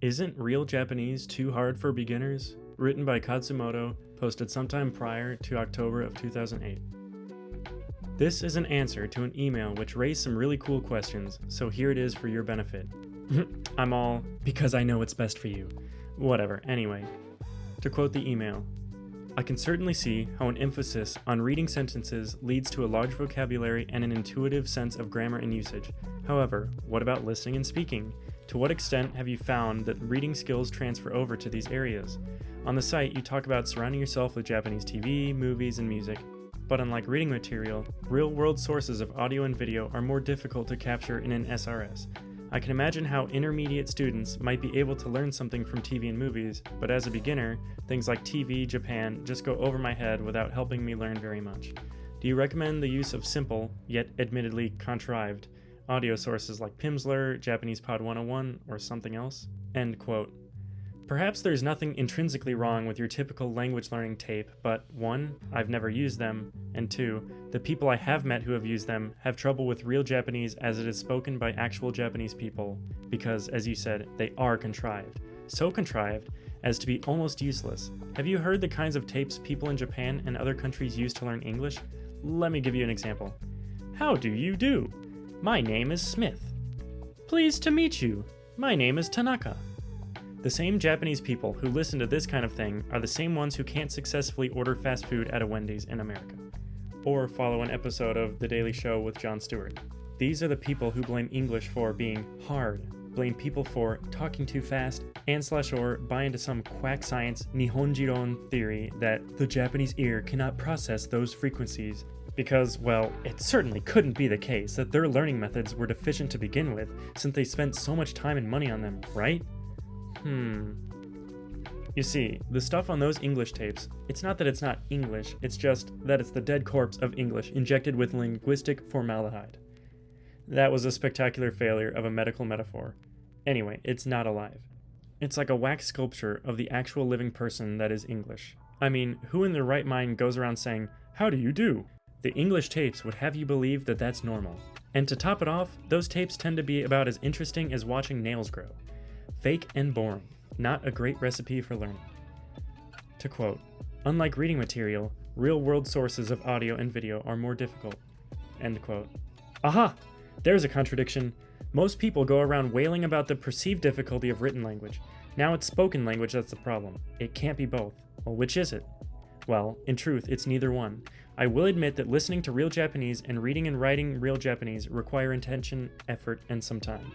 Isn't Real Japanese Too Hard for Beginners? Written by Khatzumoto, posted sometime prior to October of 2008. This is an answer to an email which raised some really cool questions, so here it is for your benefit. I'm all, because I know it's best for you. Whatever, anyway. To quote the email, I can certainly see how an emphasis on reading sentences leads to a large vocabulary and an intuitive sense of grammar and usage. However, what about listening and speaking? To what extent have you found that reading skills transfer over to these areas? On the site, you talk about surrounding yourself with Japanese TV, movies, and music. But unlike reading material, real-world sources of audio and video are more difficult to capture in an SRS. I can imagine how intermediate students might be able to learn something from TV and movies, but as a beginner, things like TV, Japan just go over my head without helping me learn very much. Do you recommend the use of simple, yet admittedly contrived, audio sources like Pimsleur, Japanese Pod 101, or something else? End quote. Perhaps there's nothing intrinsically wrong with your typical language learning tape, but 1, I've never used them, and 2, the people I have met who have used them have trouble with real Japanese as it is spoken by actual Japanese people, because, as you said, they are contrived. So contrived as to be almost useless. Have you heard the kinds of tapes people in Japan and other countries use to learn English? Let me give you an example. How do you do? My name is Smith. Pleased to meet you. My name is Tanaka. The same Japanese people who listen to this kind of thing are the same ones who can't successfully order fast food at a Wendy's in America. Or follow an episode of The Daily Show with Jon Stewart. These are the people who blame English for being hard, blame people for talking too fast, and/or buy into some quack science Nihonjiron theory that the Japanese ear cannot process those frequencies. Because, well, it certainly couldn't be the case that their learning methods were deficient to begin with, since they spent so much time and money on them, right? You see, the stuff on those English tapes, it's not that it's not English, it's just that it's the dead corpse of English injected with linguistic formaldehyde. That was a spectacular failure of a medical metaphor. Anyway, it's not alive. It's like a wax sculpture of the actual living person that is English. I mean, who in their right mind goes around saying, "How do you do?" The English tapes would have you believe that that's normal. And to top it off, those tapes tend to be about as interesting as watching nails grow. Fake and boring, not a great recipe for learning. To quote, unlike reading material, real-world sources of audio and video are more difficult. End quote. Aha! There's a contradiction. Most people go around wailing about the perceived difficulty of written language. Now it's spoken language that's the problem. It can't be both. Well, which is it? Well, in truth, it's neither one. I will admit that listening to real Japanese and reading and writing real Japanese require intention, effort, and some time.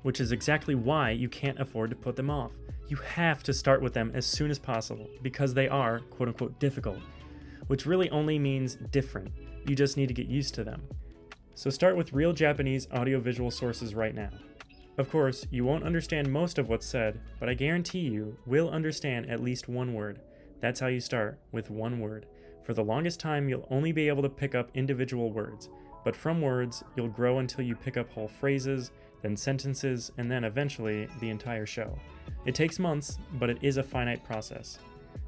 Which is exactly why you can't afford to put them off. You have to start with them as soon as possible, because they are, quote-unquote, difficult, which really only means different. You just need to get used to them. So start with real Japanese audiovisual sources right now. Of course, you won't understand most of what's said, but I guarantee you will understand at least one word. That's how you start, with one word. For the longest time, you'll only be able to pick up individual words, but from words, you'll grow until you pick up whole phrases, then sentences, and then eventually the entire show. It takes months, but it is a finite process.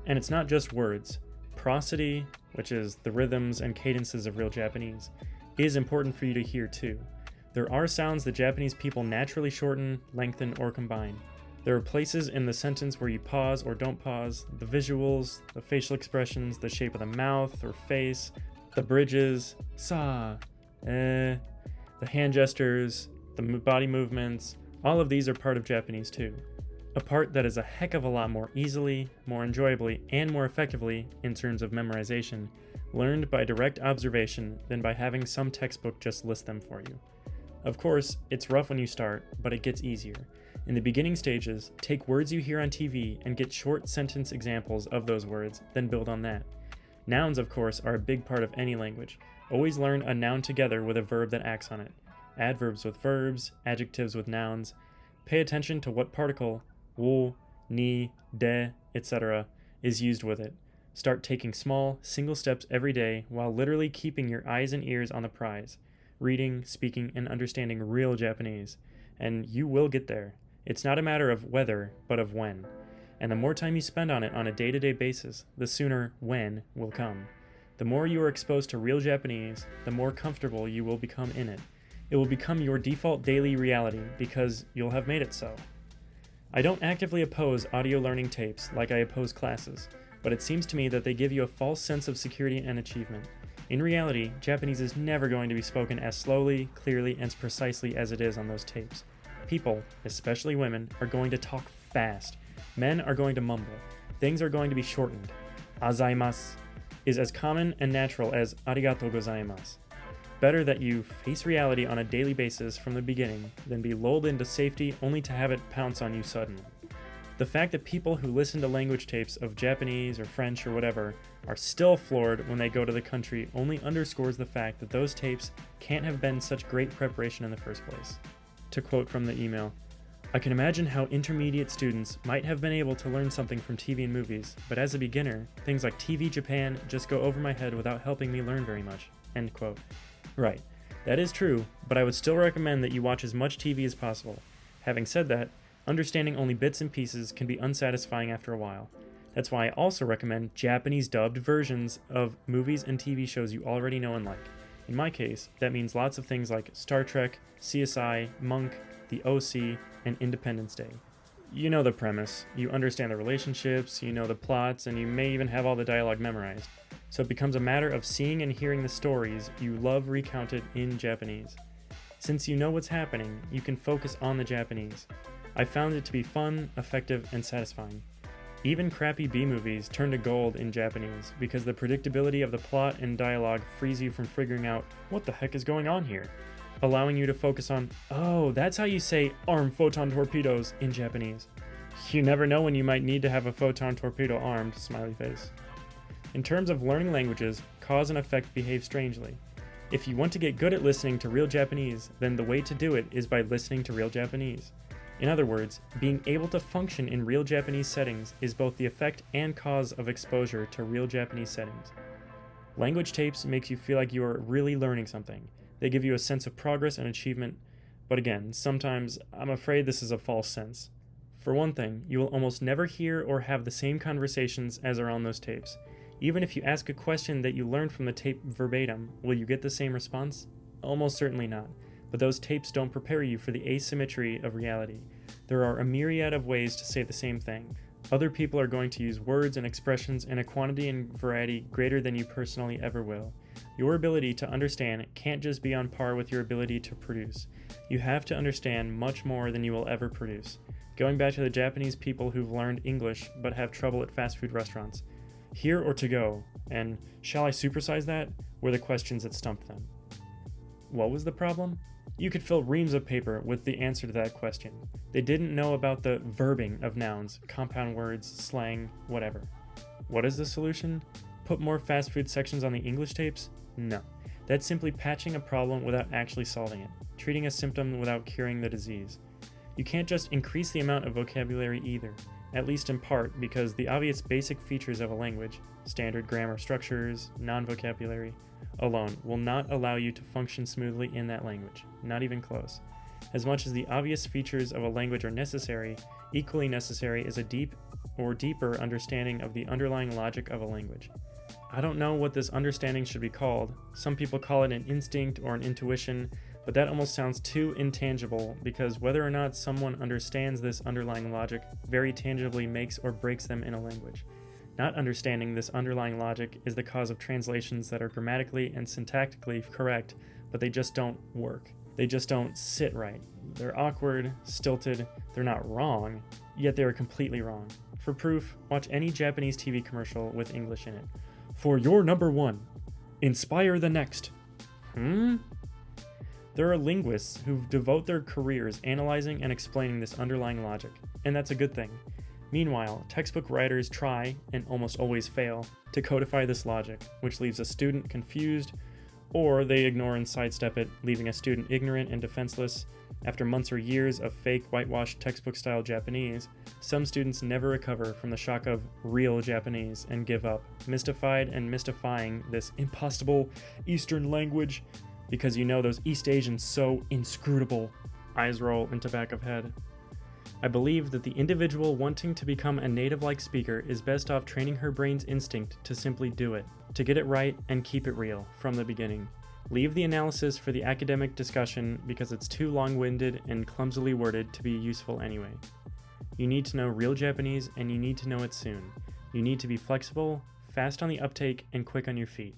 And it's not just words. Prosody, which is the rhythms and cadences of real Japanese, is important for you to hear too. There are sounds that Japanese people naturally shorten, lengthen, or combine. There are places in the sentence where you pause or don't pause, the visuals, the facial expressions, the shape of the mouth or face, the bridges, sa, the hand gestures, the body movements, all of these are part of Japanese too. A part that is a heck of a lot more easily, more enjoyably, and more effectively, in terms of memorization, learned by direct observation than by having some textbook just list them for you. Of course, it's rough when you start, but it gets easier. In the beginning stages, take words you hear on TV and get short sentence examples of those words, then build on that. Nouns, of course, are a big part of any language. Always learn a noun together with a verb that acts on it. Adverbs with verbs, adjectives with nouns. Pay attention to what particle, wo, ni, de, etc., is used with it. Start taking small, single steps every day while literally keeping your eyes and ears on the prize. Reading, speaking, and understanding real Japanese. And you will get there. It's not a matter of whether, but of when. And the more time you spend on it on a day-to-day basis, the sooner when will come. The more you are exposed to real Japanese, the more comfortable you will become in it. It will become your default daily reality because you'll have made it so. I don't actively oppose audio learning tapes like I oppose classes, but it seems to me that they give you a false sense of security and achievement. In reality, Japanese is never going to be spoken as slowly, clearly, and precisely as it is on those tapes. People, especially women, are going to talk fast. Men are going to mumble. Things are going to be shortened. Azaimasu is as common and natural as arigatou gozaimasu. Better that you face reality on a daily basis from the beginning than be lulled into safety only to have it pounce on you suddenly. The fact that people who listen to language tapes of Japanese or French or whatever are still floored when they go to the country only underscores the fact that those tapes can't have been such great preparation in the first place. To quote from the email, I can imagine how intermediate students might have been able to learn something from TV and movies, but as a beginner, things like TV Japan just go over my head without helping me learn very much. End quote. Right, that is true, but I would still recommend that you watch as much TV as possible. Having said that, understanding only bits and pieces can be unsatisfying after a while. That's why I also recommend Japanese dubbed versions of movies and TV shows you already know and like. In my case, that means lots of things like Star Trek, CSI, Monk, The OC, and Independence Day. You know the premise, you understand the relationships, you know the plots, and you may even have all the dialogue memorized. So it becomes a matter of seeing and hearing the stories you love recounted in Japanese. Since you know what's happening, you can focus on the Japanese. I found it to be fun, effective, and satisfying. Even crappy B-movies turn to gold in Japanese because the predictability of the plot and dialogue frees you from figuring out what the heck is going on here, allowing you to focus on, oh, that's how you say arm photon torpedoes in Japanese. You never know when you might need to have a photon torpedo armed, smiley face. In terms of learning languages, cause and effect behave strangely. If you want to get good at listening to real Japanese, then the way to do it is by listening to real Japanese. In other words, being able to function in real Japanese settings is both the effect and cause of exposure to real Japanese settings. Language tapes makes you feel like you are really learning something. They give you a sense of progress and achievement, but again, sometimes I'm afraid this is a false sense. For one thing, you will almost never hear or have the same conversations as are on those tapes. Even if you ask a question that you learned from the tape verbatim, will you get the same response? Almost certainly not. But those tapes don't prepare you for the asymmetry of reality. There are a myriad of ways to say the same thing. Other people are going to use words and expressions in a quantity and variety greater than you personally ever will. Your ability to understand can't just be on par with your ability to produce. You have to understand much more than you will ever produce. Going back to the Japanese people who've learned English but have trouble at fast food restaurants. Here or to go, and shall I supersize that, were the questions that stumped them. What was the problem? You could fill reams of paper with the answer to that question. They didn't know about the verbing of nouns, compound words, slang, whatever. What is the solution? Put more fast food sections on the English tapes? No. That's simply patching a problem without actually solving it, treating a symptom without curing the disease. You can't just increase the amount of vocabulary either, at least in part because the obvious basic features of a language, standard grammar structures, non-vocabulary, alone will not allow you to function smoothly in that language, not even close. As much as the obvious features of a language are necessary, equally necessary is a deep or deeper understanding of the underlying logic of a language. I don't know what this understanding should be called. Some people call it an instinct or an intuition, but that almost sounds too intangible because whether or not someone understands this underlying logic very tangibly makes or breaks them in a language. Not understanding this underlying logic is the cause of translations that are grammatically and syntactically correct, but they just don't work. They just don't sit right. They're awkward, stilted, they're not wrong, yet they are completely wrong. For proof, watch any Japanese TV commercial with English in it. For your number one, inspire the next. There are linguists who devote their careers analyzing and explaining this underlying logic, and that's a good thing. Meanwhile, textbook writers try, and almost always fail, to codify this logic, which leaves a student confused, or they ignore and sidestep it, leaving a student ignorant and defenseless. After months or years of fake, whitewashed textbook-style Japanese, some students never recover from the shock of real Japanese and give up, mystified and mystifying this impossible Eastern language, because you know those East Asians so inscrutable. Eyes roll into back of head. I believe that the individual wanting to become a native-like speaker is best off training her brain's instinct to simply do it, to get it right and keep it real from the beginning. Leave the analysis for the academic discussion because it's too long-winded and clumsily worded to be useful anyway. You need to know real Japanese, and you need to know it soon. You need to be flexible, fast on the uptake, and quick on your feet.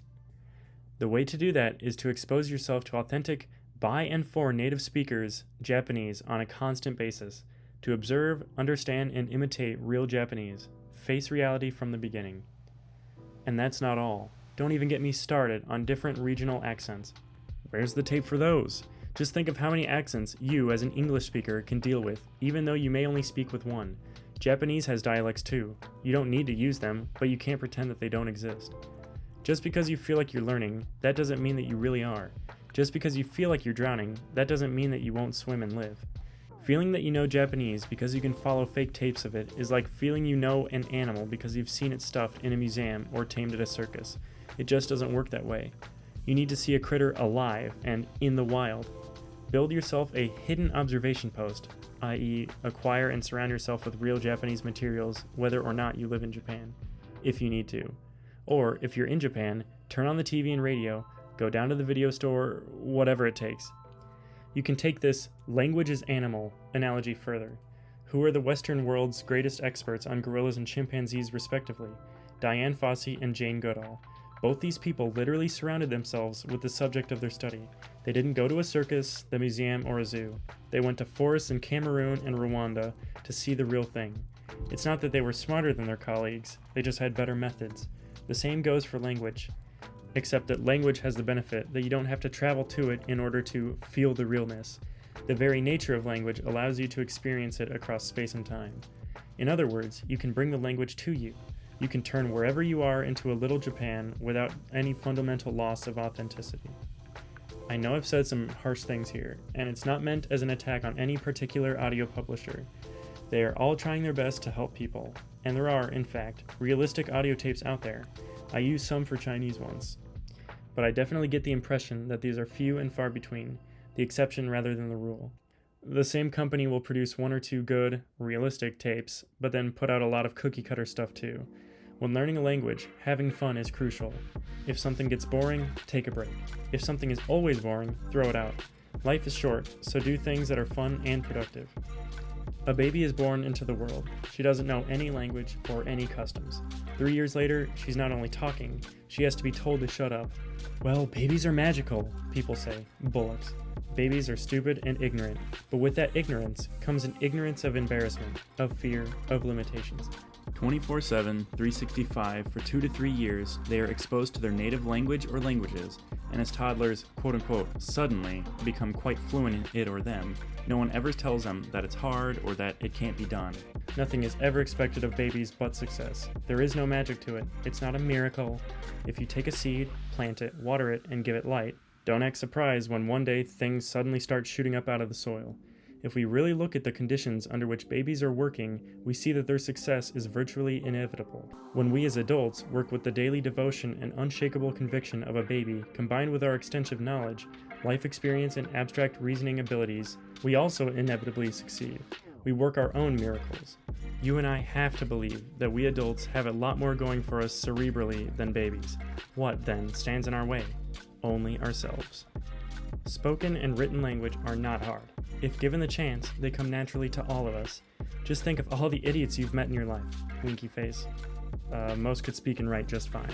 The way to do that is to expose yourself to authentic, by and for native speakers Japanese on a constant basis, to observe, understand, and imitate real Japanese. Face reality from the beginning. And that's not all. Don't even get me started on different regional accents. Where's the tape for those? Just think of how many accents you, as an English speaker, can deal with, even though you may only speak with one. Japanese has dialects too. You don't need to use them, but you can't pretend that they don't exist. Just because you feel like you're learning, that doesn't mean that you really are. Just because you feel like you're drowning, that doesn't mean that you won't swim and live. Feeling that you know Japanese because you can follow fake tapes of it is like feeling you know an animal because you've seen it stuffed in a museum or tamed at a circus. It just doesn't work that way. You need to see a critter alive and in the wild. Build yourself a hidden observation post, i.e., acquire and surround yourself with real Japanese materials whether or not you live in Japan, if you need to. Or, if you're in Japan, turn on the TV and radio, go down to the video store, whatever it takes. You can take this language is animal analogy further. Who are the Western world's greatest experts on gorillas and chimpanzees respectively? Diane Fossey and Jane Goodall. Both these people literally surrounded themselves with the subject of their study. They didn't go to a circus, the museum, or a zoo. They went to forests in Cameroon and Rwanda to see the real thing. It's not that they were smarter than their colleagues, they just had better methods. The same goes for language, except that language has the benefit that you don't have to travel to it in order to feel the realness. The very nature of language allows you to experience it across space and time. In other words, you can bring the language to you. You can turn wherever you are into a little Japan without any fundamental loss of authenticity. I know I've said some harsh things here, and it's not meant as an attack on any particular audio publisher. They are all trying their best to help people, and there are, in fact, realistic audio tapes out there. I use some for Chinese ones. But I definitely get the impression that these are few and far between, the exception rather than the rule. The same company will produce one or two good, realistic tapes, but then put out a lot of cookie-cutter stuff too. When learning a language, having fun is crucial. If something gets boring, take a break. If something is always boring, throw it out. Life is short, so do things that are fun and productive. A baby is born into the world. She doesn't know any language or any customs. 3 years later, she's not only talking, she has to be told to shut up. Well, babies are magical, people say. Bullocks. Babies are stupid and ignorant, but with that ignorance comes an ignorance of embarrassment, of fear, of limitations. 24/7, 365, for 2 to 3 years, they are exposed to their native language or languages, and as toddlers, quote-unquote, suddenly become quite fluent in it or them, no one ever tells them that it's hard or that it can't be done. Nothing is ever expected of babies but success. There is no magic to it. It's not a miracle. If you take a seed, plant it, water it, and give it light, don't act surprised when one day things suddenly start shooting up out of the soil. If we really look at the conditions under which babies are working, we see that their success is virtually inevitable. When we as adults work with the daily devotion and unshakable conviction of a baby, combined with our extensive knowledge, life experience, and abstract reasoning abilities, we also inevitably succeed. We work our own miracles. You and I have to believe that we adults have a lot more going for us cerebrally than babies. What, then, stands in our way? Only ourselves. Spoken and written language are not hard. If given the chance, they come naturally to all of us. Just think of all the idiots you've met in your life. Winky face. Most could speak and write just fine.